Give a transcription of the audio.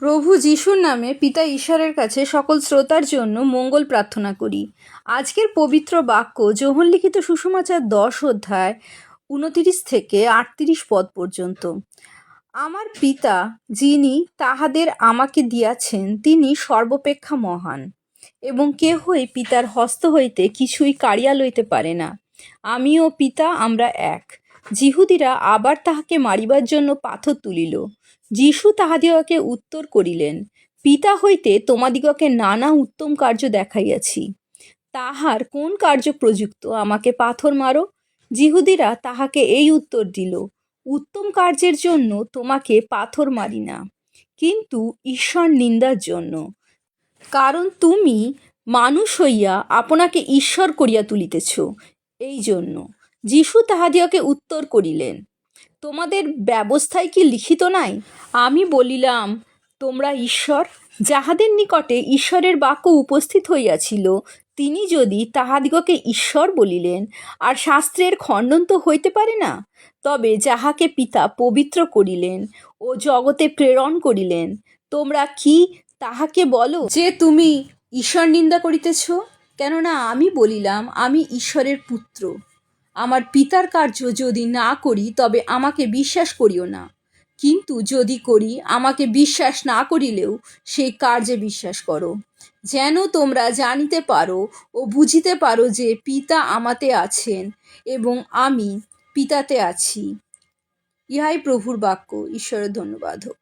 প্রভু যিশুর নামে পিতা ঈশ্বরের কাছে সকল শ্রোতার জন্য মঙ্গল প্রার্থনা করি। আজকের পবিত্র বাক্য যোহন লিখিত সুসমাচার 10 অধ্যায় 29 থেকে 38 পদ পর্যন্ত। আমার পিতা যিনি তাহাদের আমাকে দিয়াছেন তিনি সর্বাপেক্ষা মহান, এবং কেহই পিতার হস্ত হইতে কিছুই কাড়িয়া লইতে পারে না। আমি ও পিতা আমরা এক। যিহুদীরা আবার তাহাকে মারিবার জন্য পাথর তুলিল। যিশু তাহাদিগকে উত্তর করিলেন, পিতা হইতে তোমাদিগকে নানা উত্তম কার্য দেখাইয়াছি, তাহার কোন কার্য প্রযুক্ত আমাকে পাথর মারো? যিহুদীরা তাহাকে এই উত্তর দিল, উত্তম কার্যের জন্য তোমাকে পাথর মারি না, কিন্তু ঈশ্বর নিন্দার জন্য, কারণ তুমি মানুষ হইয়া আপনাকে ঈশ্বর করিয়া তুলিতেছ। এই জন্য যিশু তাহাদিগকে উত্তর করিলেন, তোমাদের ব্যবস্থায় কি লিখিত নাই, আমি বলিলাম তোমরা ঈশ্বর? যাহাদের নিকটে ঈশ্বরের বাক্য উপস্থিত হইয়াছিল, তিনি যদি তাহাদিগকে ঈশ্বর বলিলেন, আর শাস্ত্রের খণ্ডন তো হইতে পারে না। তবে যাহাকে পিতা পবিত্র করিলেন ও জগতে প্রেরণ করিলেন, তোমরা কি তাহাকে বলো যে তুমি ঈশ্বর নিন্দা করিতেছ? কেননা আমি বলিলাম, আমি ঈশ্বরের পুত্র। আমার পিতার কার্য যদি না করি তবে আমাকে বিশ্বাস করিও না, কিন্তু যদি করি আমাকে বিশ্বাস না করিলেও সেই কার্যে বিশ্বাস করো, যেন তোমরা জানিতে পারো ও বুঝিতে পারো যে পিতা আমাতে আছেন এবং আমি পিতাতে আছি। ইহাই প্রভুর বাক্য। ঈশ্বরের ধন্যবাদ হোক।